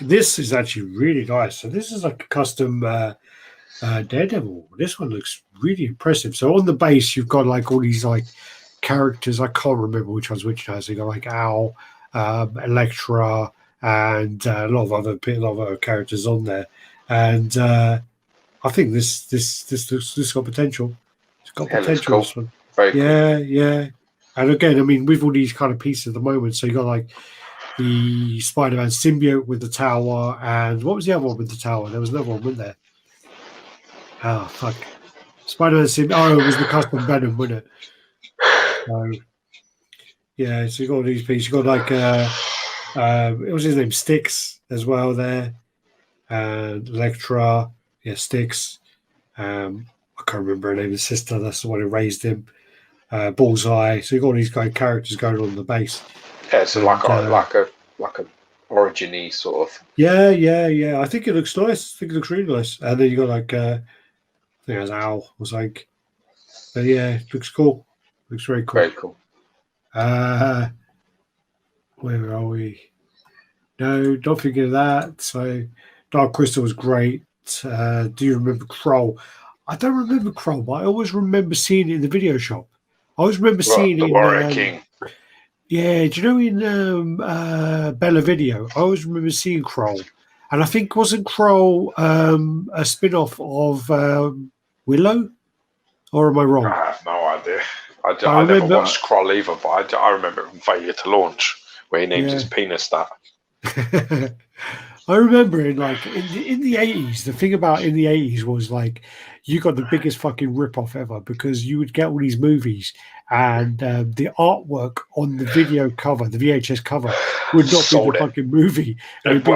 this is actually really nice. So this is like a custom Daredevil. This one looks really impressive. So on the base, you've got like all these like characters. I can't remember which one's which now. So you got like Owl, Elektra, and a lot of other characters on there. And I think this got potential. It's got potential. Cool. This one. Very cool. Yeah. And again, I mean, with all these kind of pieces at the moment, so you got like the Spider-Man symbiote with the tower, and what was the other one with the tower? There was another one, wasn't there? Oh fuck! Spider-Man symbiote. Oh, it was the custom Venom, wasn't it? So yeah, so you got all these pieces. You got like it was his name, Styx, as well there, and Elektra. Yeah, Styx. I can't remember her name. His sister. That's the one who raised him. Bullseye. So you got all these kind of characters going on the base. Yeah, so like a origin-y sort of. Yeah. I think it looks nice. I think it looks really nice. And then you got like I think it was Owl. Was like, but yeah, it looks cool. Looks very cool. Very cool. Where are we? No, don't forget that. So Dark Crystal was great. Do you remember Kroll? I don't remember Kroll, but I always remember seeing it in the video shop. I always remember seeing it in Warrior King. Yeah, do you know in Bella Video? I always remember seeing Kroll, and I think wasn't Kroll a spin-off of Willow, or am I wrong? I have no idea. I never watched Kroll either, but I remember it from Failure to Launch, where he named his penis that. I remember in like in the 80s, the thing about in the 80s was like you got the biggest fucking rip-off ever, because you would get all these movies and the artwork on the video cover, the VHS cover, would not be the fucking movie. And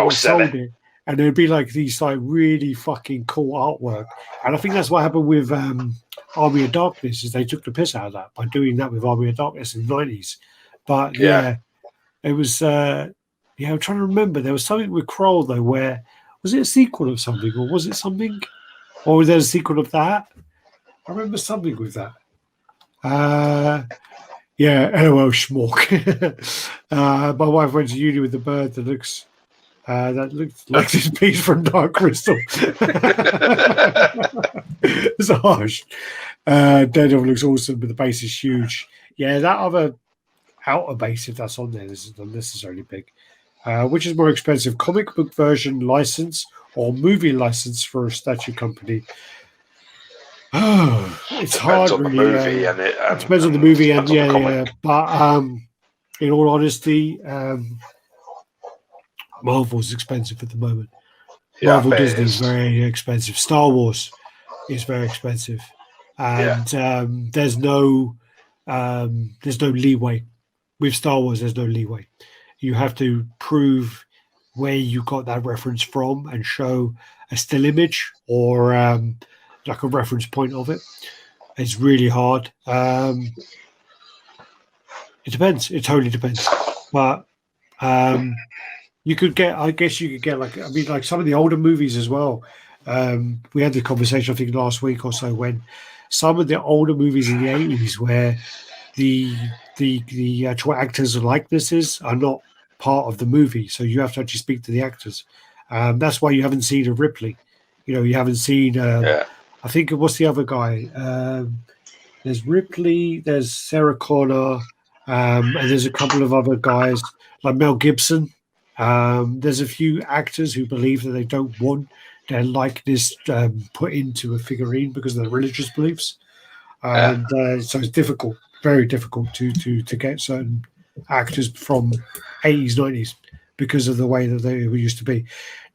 and there'd be like these like really fucking cool artwork. And I think that's what happened with Army of Darkness, is they took the piss out of that by doing that with Army of Darkness in the 90s. But yeah it was yeah, I'm trying to remember. There was something with Kroll though, where was it a sequel of something, or was it something, or was there a sequel of that? I remember something with that. Yeah, LOL schmuck. My wife went to uni with the bird that looks like this piece from Dark Crystal. It's harsh. Daredevil looks awesome, but the base is huge. Yeah, that other outer base, if that's on there, isn't unnecessarily big. Which is more expensive, comic book version license or movie license for a statue company? Oh, it's hard. On really. The movie and it depends on the movie, and yeah. But in all honesty, Marvel's expensive at the moment. Marvel Disney is very expensive. Star Wars is very expensive, and there's no leeway with Star Wars. There's no leeway. You have to prove where you got that reference from and show a still image or like a reference point of it. It's really hard. It depends. It totally depends. But you could get, I guess you could get like some of the older movies as well. We had the conversation, I think, last week or so, when some of the older movies in the 80s where the actual actors' likenesses are not part of the movie, so you have to actually speak to the actors. That's why you haven't seen a Ripley. You haven't seen. I think what's the other guy? There's Ripley. There's Sarah Connor, and there's a couple of other guys like Mel Gibson. There's a few actors who believe that they don't want their likeness put into a figurine because of their religious beliefs, and so it's difficult, very difficult to get certain actors from 80s, 90s because of the way that they used to be.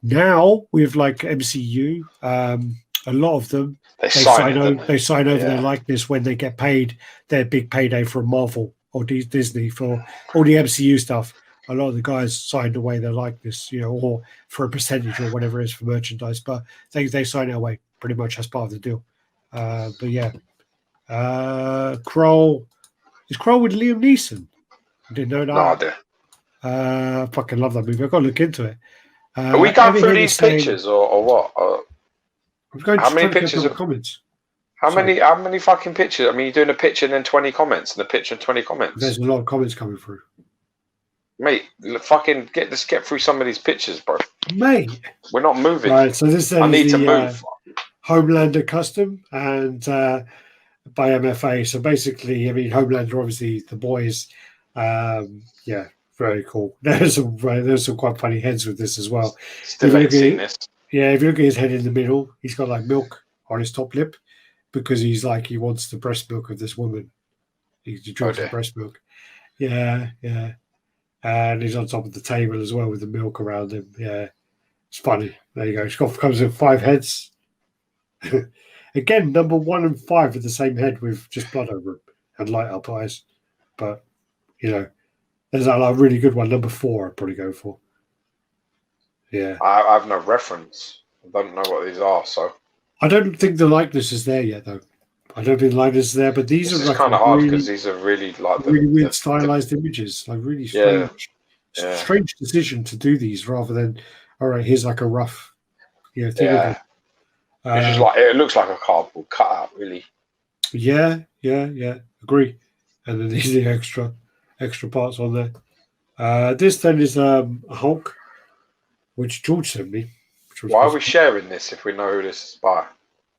Now with like MCU, a lot of them they sign over their likeness when they get paid their big payday from Marvel or Disney for all the MCU stuff. A lot of the guys signed away their likeness, or for a percentage or whatever it is for merchandise, but they sign it away pretty much as part of the deal. But yeah, Kroll is Kroll with Liam Neeson. I didn't know that. No idea. I fucking love that movie. I've got to look into it. Are we going through these pictures or what? How many pictures of comments? How many fucking pictures? I mean, you're doing a picture and then 20 comments, and a picture and 20 comments. There's a lot of comments coming through. Mate, fucking get through some of these pictures, bro. Mate, we're not moving. Right, so this I is need to the move. Homelander custom and by MFA. So basically, I mean, Homelander, obviously, the boys. Yeah, very cool. There's some quite funny heads with this as well. Still ain't seen this. Yeah, if you look at his head in the middle, he's got like milk on his top lip because he's like he wants the breast milk of this woman. He drinks the breast milk. Yeah, yeah. And he's on top of the table as well with the milk around him. Yeah, it's funny. There you go. Scott comes with 5 heads. Again, number 1 and 5 are the same head with just blood over it and light up eyes. But, you know, there's a really good one. Number 4 I'd probably go for. Yeah. I have no reference. I don't know what these are, so. I don't think the likeness is there yet, though. I don't think the likeness is there, but these are like kind of hard because these are really like really weird stylized images. Like really strange. Yeah. Strange decision to do these rather than, all right, here's like a rough, thing of it. It's just like it looks like a cardboard cutout, really. Yeah. Agree. And then these are the extra parts on there. This then is a Hulk, which George sent me. Why are we sharing this if we know who this is by?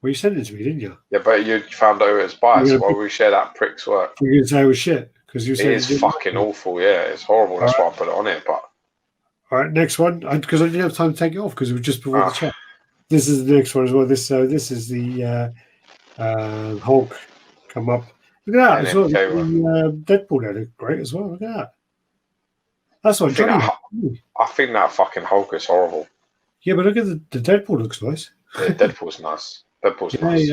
Well, you sent it to me, didn't you? Yeah, but you found out who it's by, so why would we share that prick's work? You're going to say it was shit because you said it is fucking awful. Yeah, it's horrible. That's why I put it on it. But all right, next one because I didn't have time to take it off because it was just before the chat. This is the next one as well. This is the Hulk come up. Look at that as well. The Deadpool there look great as well. Look at that. That's what I think that fucking Hulk is horrible. Yeah, but look at the Deadpool looks nice. Yeah, Deadpool's nice. Deadpool's nice.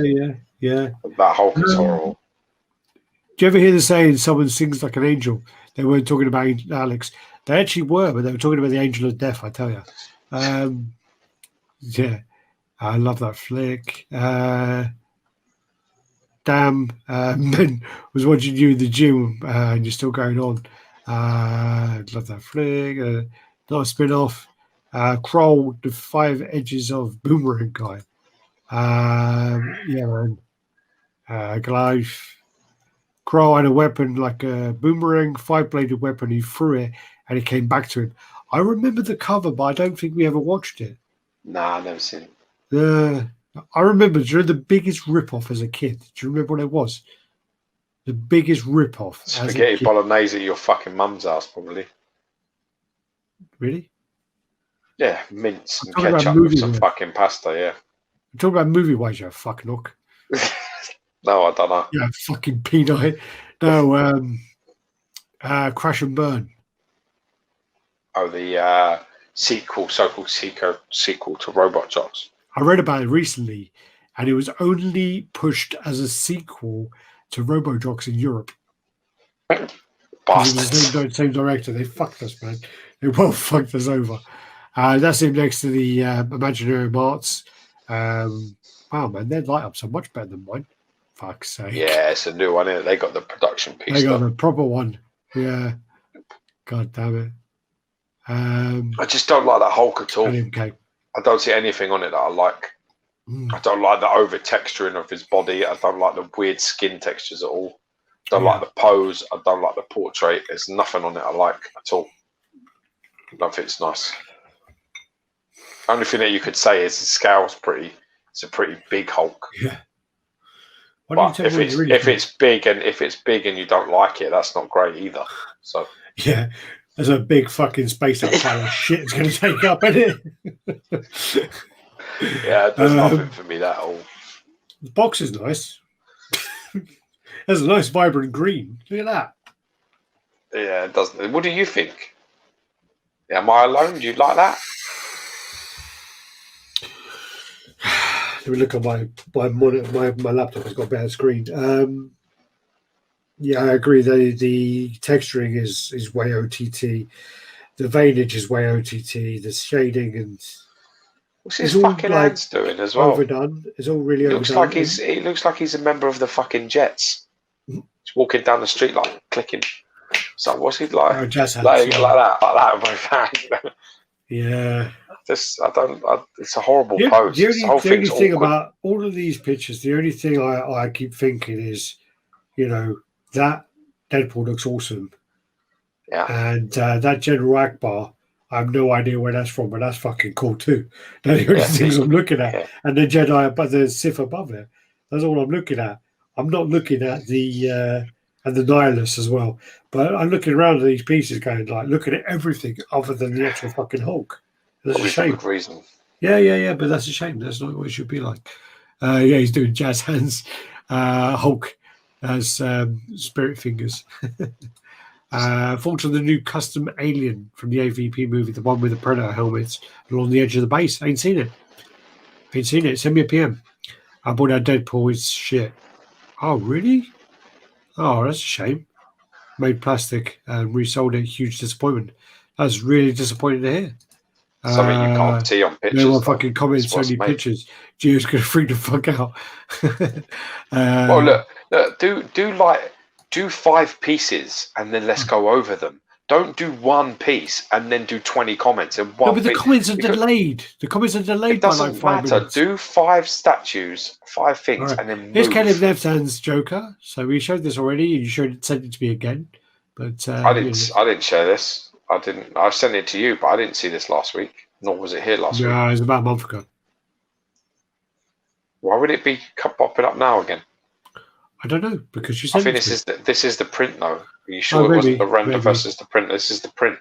Yeah. That Hulk is horrible. Do you ever hear the saying someone sings like an angel? They weren't talking about Alex. They actually were, but they were talking about the angel of death, I tell you. Yeah. I love that flick. Damn, Ben was watching you in the gym and you're still going on. Love that flick. Not a spin-off. Kroll, the 5 edges of Boomerang guy. Yeah, man. Goliath. Kroll had a weapon like a boomerang, 5-bladed weapon. He threw it and it came back to him. I remember the cover, but I don't think we ever watched it. Nah, I've never seen it. I remember the biggest rip-off as a kid. Do you remember what it was? The biggest rip-off. Spaghetti bolognese at your fucking mum's house, probably. Really? Yeah, mince and ketchup with some fucking pasta, yeah. I'm talking about movie-wise, you fucking hook. No, I don't know. Yeah, fucking peanut. No, Crash and Burn. Oh, the so-called sequel to Robot Jox. I read about it recently, and it was only pushed as a sequel to RoboJox in Europe. Bastards. The same director. They fucked us, man. They well fucked us over. That's him next to the Imaginary Marts. Wow, man, their light-ups are much better than mine. Fuck's sake. Yeah, it's a new one, isn't it? They got the production piece. They got the proper one. Yeah. God damn it. I just don't like that Hulk at all. I don't see anything on it that I like. I don't like the over texturing of his body. I don't like the weird skin textures at all. I don't like the pose. I don't like the portrait. There's nothing on it I like at all. I don't think it's nice. Only thing that you could say is the scale's it's a pretty big Hulk. Yeah. But if it's big and you don't like it, that's not great either. So yeah. There's a big fucking space out pile of shit it's going to take up, isn't it? Yeah, there's nothing for me that all. The box is nice. There's a nice vibrant green. Look at that. Yeah, it doesn't. What do you think? Yeah, am I alone? Do you like that? Let me look at my monitor. My laptop has got a better screen. Yeah, I agree. The texturing is way OTT. The veinage is way OTT. The shading and what's his fucking hands doing as well? Overdone. It's all really overdone. It looks like he's a member of the fucking Jets. He's walking down the street like clicking. So what's he like? Oh, jazz hands, like that with both hands. Yeah. It's a horrible pose. The only thing about all of these pictures, the only thing I keep thinking is, that Deadpool looks awesome. Yeah. And that General Akbar, I have no idea where that's from, but that's fucking cool too. They're the only things I'm looking at. Yeah. And the Jedi, but the Sith above it. That's all I'm looking at. I'm not looking at the and the Nihilus as well. But I'm looking around at these pieces, going like, looking at everything other than the actual fucking Hulk. That's a shame. For good reason. Yeah. But that's a shame. That's not what it should be like. Yeah, he's doing jazz hands. Hulk has spirit fingers. Thoughts on the new custom alien from the AVP movie, the one with the Predator helmets along the edge of the base? Ain't seen it. Send me a PM. I bought that Deadpool. It's shit. Oh, really? Oh, that's a shame. Made plastic and resold it. Huge disappointment. That's really disappointing to hear. Something you can't see on pictures. No one fucking comments, only pictures. Gio's going to freak the fuck out. Well, look, do 5 pieces and then let's go over them. Don't do one piece and then do 20 comments in one. No, but the comments are delayed. The comments are delayed by like 5 minutes. Do 5 statues, 5 things, and then move. Here's Caleb Left Hand's Joker. So we showed this already, and you sent it to me again. But I didn't share this. I sent it to you, but I didn't see this last week. Nor was it here last week. No, it was about a month ago. Why would it be popping up now again? I don't know, because you said. I think this is the print though. Are you sure it wasn't the render versus the print? This is the print.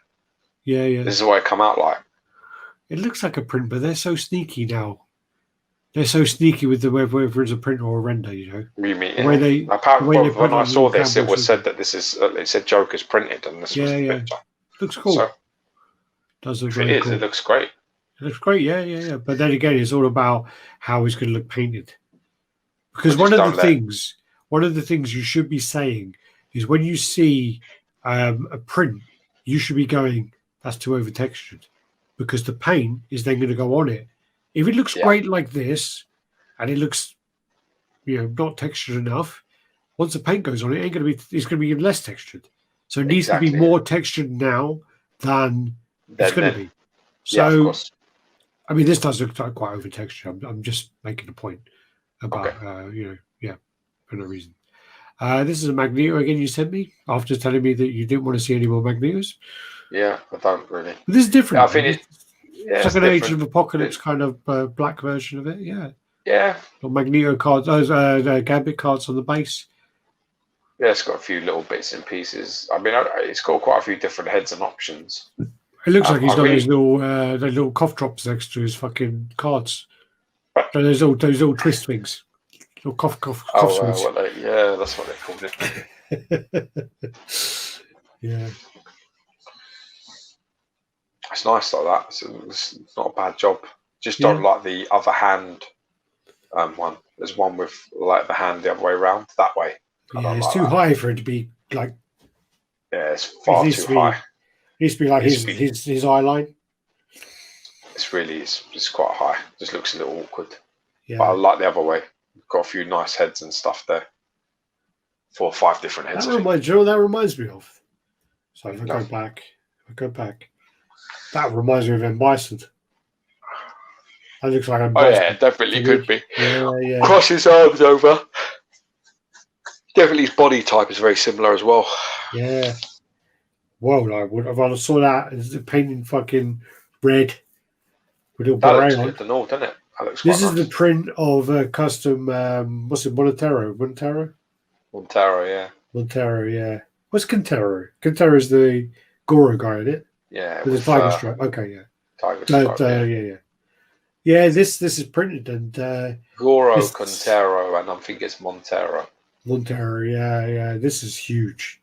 Yeah. This is what it come out like. It looks like a print, but they're so sneaky now. They're so sneaky with the whether it's a print or a render, you know. You mean when I saw this, it was said that this is. It said Joker's printed, and this was the picture. Looks cool. So, does look very cool. It looks great. It looks great, yeah. But then again, it's all about how it's going to look painted. Because one of the things you should be saying is when you see a print, you should be going, that's too over textured, because the paint is then going to go on it. If it looks great like this, and it looks, not textured enough, once the paint goes on it, it's going to be even less textured. So it needs to be more textured now than it's going to be. So, of course. I mean, this does look like quite over textured. I'm just making a point about, for no reason. This is a Magneto again you sent me after telling me that you didn't want to see any more Magnetos. Yeah, I don't really. But this is different. Yeah, I think it's like an Age of Apocalypse kind of black version of it. Yeah. Yeah. Or Magneto cards, Gambit cards on the base. Yeah, it's got a few little bits and pieces. I mean, it's got quite a few different heads and options. It looks like he's got those little cough drops next to his fucking cards. So there's all those little twist wings. Little cough swings. That's what they called it. Yeah. It's nice like that. It's not a bad job. Just don't like the other hand one. There's one with like the hand the other way around. That way. Yeah, it's too high for it to be like. Yeah, it's far too high. It used to be like his eye line. It's quite high. Just looks a little awkward. Yeah. But I like the other way. Got a few nice heads and stuff there. 4 or 5 different heads. That reminds me of. So if I go back, that reminds me of M. Bison. That looks like M. Bison. Oh yeah, definitely could be. Yeah. Cross his arms over. Definitely his body type is very similar as well. Yeah. Whoa, like if I saw that as the painting fucking red with a beret on. That looks doesn't it? This is the print of a custom what's it, Montero, yeah. Montero, yeah. What's Quintero? Quintero is the Goro guy, isn't it? Yeah. With the tiger stripe. Okay, yeah. Tiger stripe. Yeah. Yeah, this is printed and Goro, Quintero, and I think it's Montero. Montero, yeah. This is huge.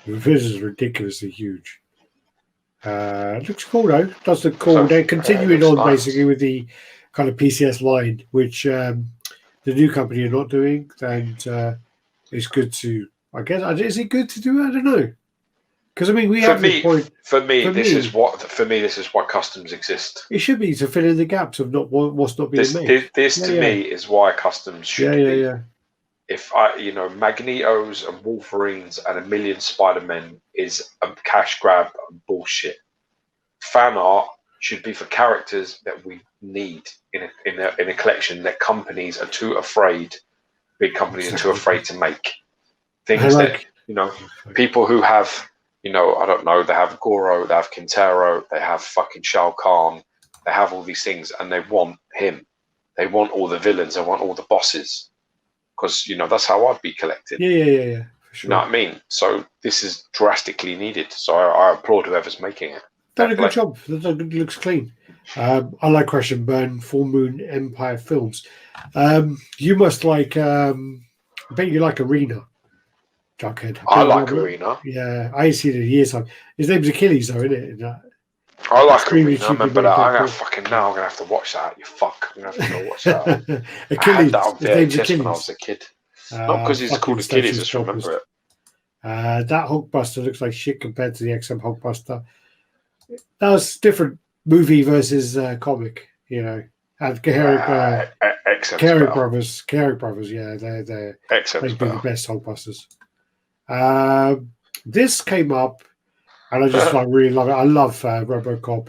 This is ridiculously huge. It looks cool though. It does look cool. So, they're continuing on basically with the kind of PCS line, which the new company are not doing, and it's good to. I guess is it good to do? I don't know. Because I mean, this is why customs exist. It should be to fill in the gaps of what's not being made. This to me is why customs should be. Yeah. If Magnetos and Wolverines and a million Spider-Men is a cash grab bullshit. Fan art should be for characters that we need in a collection that big companies are too afraid to make. Things that people who have You know, I don't know. They have Goro, they have Kintaro, they have fucking Shao Kahn. They have all these things, and they want him. They want all the villains. They want all the bosses, because you know that's how I'd be collecting. Yeah. For sure. You know what I mean? So this is drastically needed. So I applaud whoever's making it. Done a good job. It looks clean. I like Crash and Burn, Full Moon Empire films. You must like. I bet you like Arena. Jughead. I like Arena. Yeah, I ain't seen it in years. His name's Achilles, though, isn't it? I like Arena. I remember that. I'm gonna have to watch that. You fuck. I'm gonna have to go watch that. Achilles. I had that on VHS when I was a kid. Not because he's called Achilles. I just remember it. That Hulkbuster looks like shit compared to the XM Hulkbuster. That was different movie versus comic, you know. And Carrick Brothers, yeah, they're the best Hulkbusters. This came up, and I just really love it. I love RoboCop.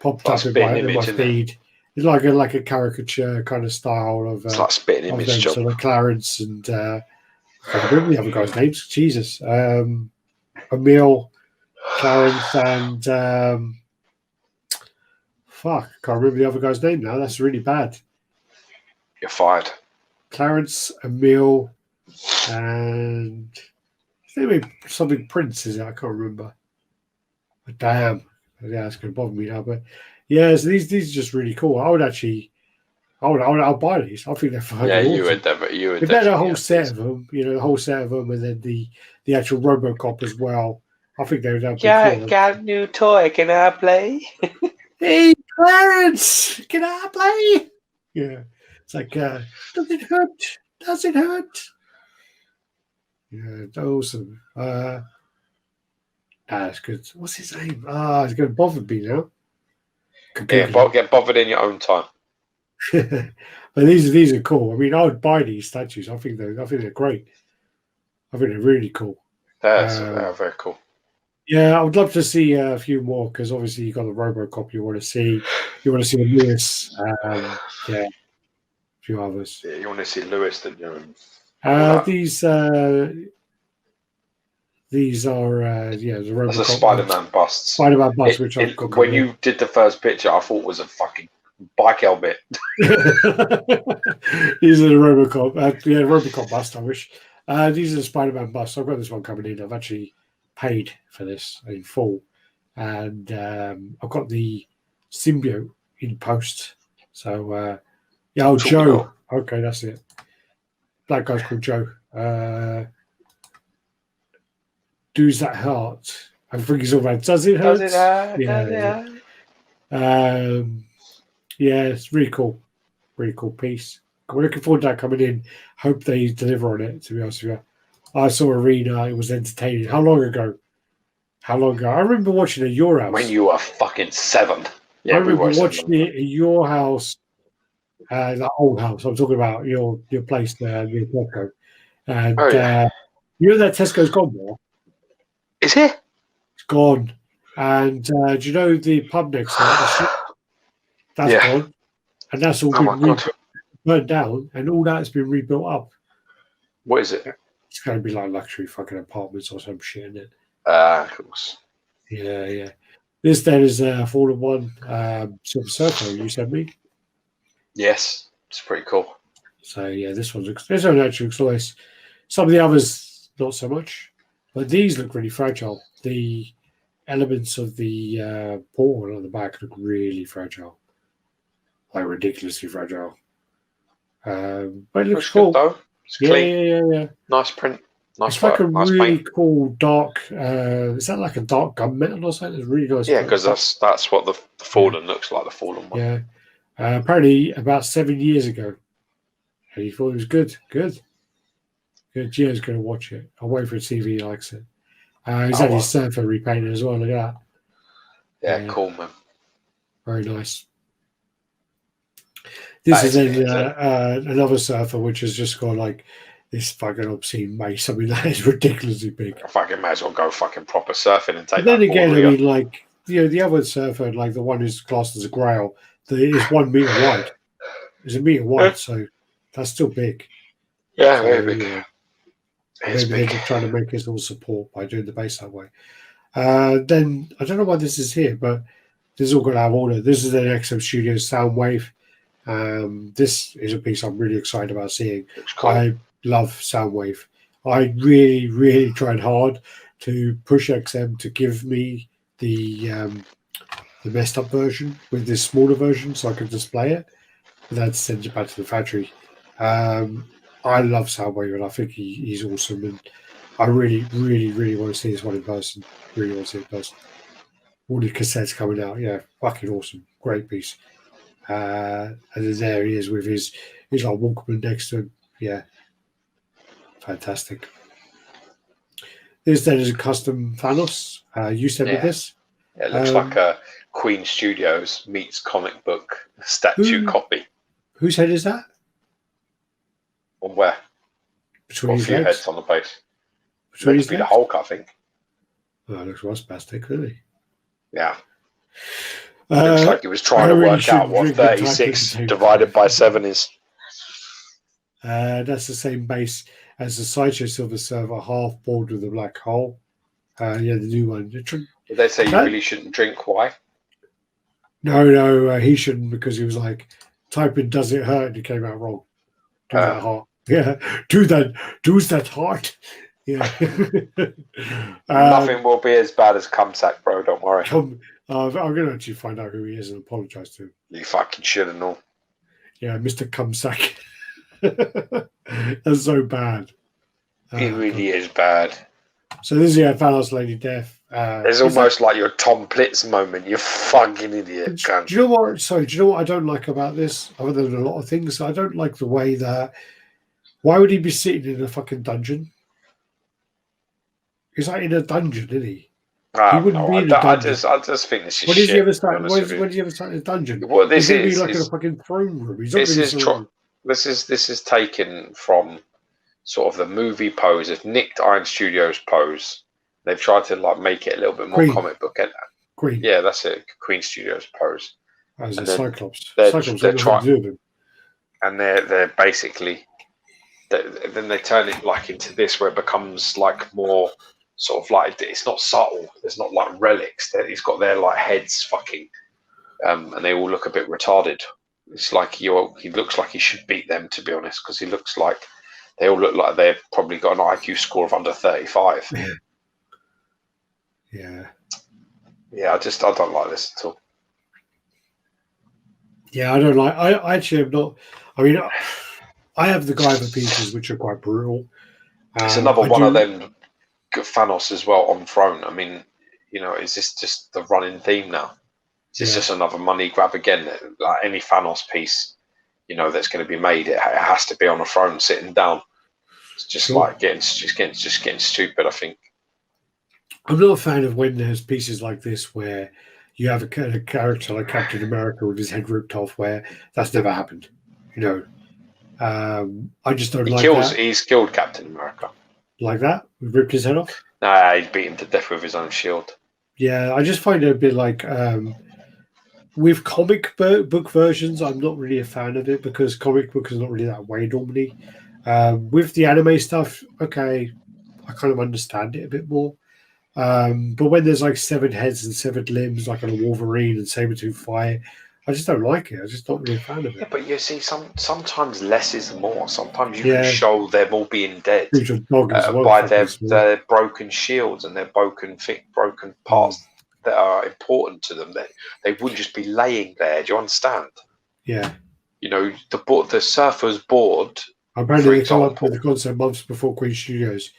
Popped up in my feed. It's like a caricature kind of style of. It's like spitting image job. Sort of Clarence and I can't remember the other guys' names. Jesus, Emil, Clarence, and fuck, can't remember the other guy's name now. That's really bad. You're fired. Clarence, Emil, and maybe something Prince, is it? I can't remember. But damn, yeah, it's going to bother me now. But yeah, so these are just really cool. I'll buy these. I think they're fucking awesome. You would definitely. If they had a whole set of them, the whole set of them, and then the actual RoboCop as well. I think they would have. Got a new toy. Can I play? Hey, Clarence, can I play? Yeah, it's like, does it hurt? Does it hurt? Yeah, awesome. That's good. What's his name? It's going to bother me now. Yeah, get bothered in your own time. But these are cool. I mean, I would buy these statues. I think they're great. I think they're really cool. They're very cool. Yeah, I would love to see a few more because obviously you got the RoboCop. You want to see the Lewis. Yeah, a few others. Yeah, you want to see Lewis, don't you? These are the RoboCop. That's a Spider-Man bust. Spider-Man bust, which I've got. When you did the first picture, I thought was a fucking bike helmet. These are the RoboCop. RoboCop bust. I wish. These are the Spider-Man busts. I've got this one coming in. I've actually paid for this in full, and I've got the symbiote in post. So Joe. Okay, that's it. That guy's called Joe. Does that hurt? I think he's all about. Does it hurt? Yeah. It's really cool. Really cool piece. We're looking forward to that coming in. Hope they deliver on it, to be honest with you. I saw Arena. It was entertaining. How long ago? I remember watching it at your house. When you were fucking 7. Yeah, I remember watching it at your house, the old house. I'm talking about your place there near Tesco. And you know that Tesco's gone now? Is it? It's gone. And do you know the pub next door? That's gone. And that's all been burned down, and all that's been rebuilt up. What is it? It's going to be like luxury fucking apartments or some shit, isn't it? Of course. Yeah. This then is a Fallen One Silver Surfer you sent me. Yes, it's pretty cool. So this one actually looks nice. Some of the others not so much, but these look really fragile. The elements of the portal on the back look really fragile, like ridiculously fragile. But it looks cool. Good, though. It's clean. Yeah. Nice print. Nice it's like a nice really paint. Cool dark. Is that like a dark gunmetal or something? It's really nice. Yeah, because that's what the Fallen looks like. The Fallen one. Yeah. Apparently, about 7 years ago, and he thought it was good. Gio's going to watch it. I'll wait for it to see if he likes it. He's had his surfer repainted as well. Look at that. Yeah, cool, man. Very nice. This is another surfer which has just got like this fucking obscene mace. I mean, that is ridiculously big. I fucking might as well go fucking proper surfing and take. But then again, I mean, like the other surfer, like the one who's classed as a grail, is 1 meter wide. It's 1 meter wide, so that's still big. Yeah, very big. Maybe they're just trying to make his little support by doing the base that way. Then I don't know why this is here, but this is all got out of order. This is an XM Studios Soundwave. This is a piece I'm really excited about seeing. Cool. I love Soundwave. I really, really tried hard to push XM to give me the messed up version with this smaller version so I could display it, but then send it back to the factory. I love Soundwave and I think he's awesome, and I really, really, really want to see this one in person. Really want to see it in person. All the cassettes coming out, yeah, fucking awesome, great piece. And then there he is with his like Walkman next to him, yeah, fantastic. This then is a custom Thanos. You said with this. Yeah, it looks like a Queen Studios meets comic book statue copy. Whose head is that? On where? Between a few legs? heads on the base. Between Looks to be the Hulk, I think. Oh, it looks spastic, really. Yeah. Looks like he was trying to work out what 36 divided by 7 is. That's the same base as the Sideshow Silver Surfer, half board with a black hole. The new one. Did they say you really shouldn't drink? Why? No, he shouldn't, because he was like, typing "does it hurt?" and it came out wrong. Do that hard. Yeah, do that hard. Yeah. Nothing will be as bad as Cumsack, bro. Don't worry. I'm going to actually find out who he is and apologise to him. You fucking should have known. Yeah, Mr. Cumsack. That's so bad. He really is bad. So this is Thanos Lady Death. It's almost like your Tom Plitz moment. You fucking idiot. Do you know what? Sorry, do you know what I don't like about this? Other than a lot of things, I don't like the way that. Why would he be sitting in a fucking dungeon? He's like in a dungeon, isn't he? He wouldn't be in a dungeon. I just think this is when shit. When did he ever start in a dungeon? What this is like in a fucking throne room. This is taken from sort of the movie pose of Nicked Iron Studios pose. They've tried to like make it a little bit more comic book. Queen. Yeah, that's it. Queen Studios pose. As a Cyclops. They're trying, and they're basically. Then they turn it like into this, where it becomes like more sort of like, it's not subtle. There's not like relics. He's got their like heads fucking, and they all look a bit retarded. It's like he looks like he should beat them, to be honest, because he looks like they all look like they've probably got an IQ score of under 35. Yeah. Yeah, I don't like this at all. Yeah, I don't like. I actually am not. I mean, I have the Guyver pieces, which are quite brutal. It's another one of them Thanos as well on throne. I mean, is this just the running theme now? Is this just another money grab again? Like any Thanos piece, that's going to be made, it has to be on a throne sitting down. It's just like getting stupid, I think. I'm not a fan of when there's pieces like this where you have a character like Captain America with his head ripped off, where that's never happened. I just don't like that. He's killed Captain America. Like that? Ripped his head off? Nah, he's beat him to death with his own shield. Yeah, I just find it a bit like... with comic book versions, I'm not really a fan of it, because comic book is not really that way normally. With the anime stuff, okay, I kind of understand it a bit more. But when there's like severed heads and severed limbs, like on a Wolverine and Sabretooth fight, I just don't like it. I'm just not really a fan of it. Yeah, but you see, sometimes less is more. Sometimes you can show them all being dead by their broken shields and their broken parts that are important to them. They wouldn't just be laying there. Do you understand? Yeah. The Surfer's board. Apparently, they come up with the concept months before Queen Studios,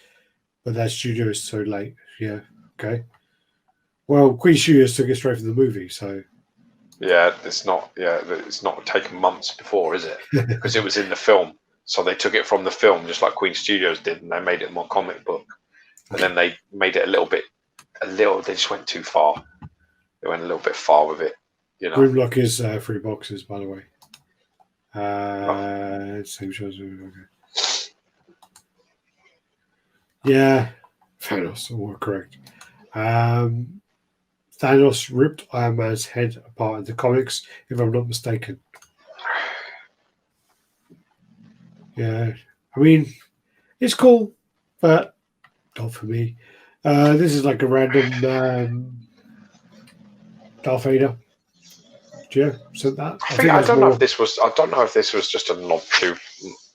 but that studio is so late. Yeah. Okay. Well, Queen Studios took it straight from the movie, so. Yeah, it's not taken months before, is it? Because it was in the film, so they took it from the film, just like Queen Studios did, and they made it more comic book. And then they made it a little. They just went too far. They went a little bit far with it, Grimlock is 3 boxes, by the way. Same shows. Okay. Yeah, Thanos, all correct. Thanos ripped Iron Man's head apart in the comics, if I'm not mistaken. Yeah, I mean, it's cool, but not for me. This is like a random Darth Vader. Yeah, so that I don't know if this was. I don't know if this was just a nod to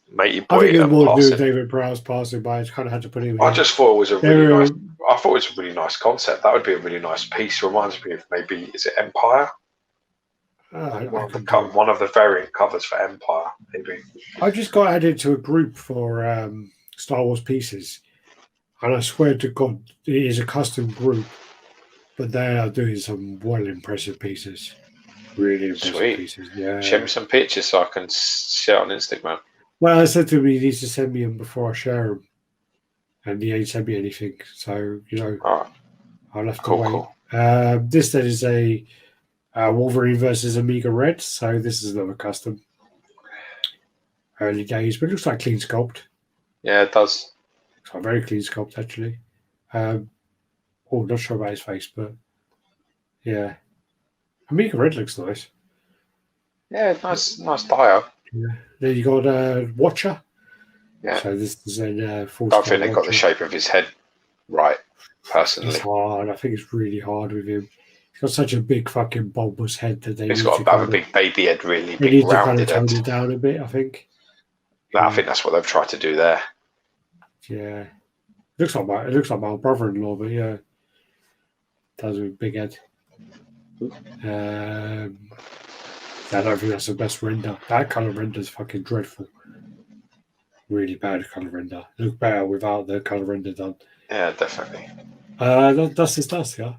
Matey Boy. I think it was more to do David Prowse passing by. I just kind of had to put him. I just thought it was a really nice. I thought it was a really nice concept. That would be a really nice piece. Reminds me of maybe is it Empire? One of the variant covers for Empire, maybe. I just got added to a group for Star Wars pieces, and I swear to God, it is a custom group, but they are doing some well impressive pieces. Really impressive pieces. Yeah. Show me some pictures so I can share on Instagram. Well, I said to him he needs to send me them before I share them, and he ain't sent me anything. So I'll have to wait. Cool. This then is a Wolverine versus Amiga Red. So this is another custom. Early days, but it looks like clean sculpt. Yeah, it does. Looks like very clean sculpt actually. Not sure about his face, but yeah. Amiga Red looks nice. Yeah, nice bio. Yeah. Then you got Watcher. Yeah. So this is a full. I think they got the shape of his head right. Personally, it's hard. I think it's really hard with him. He's got such a big fucking bulbous head that he's got a big baby head, really big. They need to kind of tone it down a bit, I think. I think that's what they've tried to do there. Yeah, it looks like my brother-in-law, but yeah, does with a big head. I don't think that's the best render. That colour render is fucking dreadful. Really bad colour render. Look better without the colour render done. Yeah, definitely. That's his dust, yeah.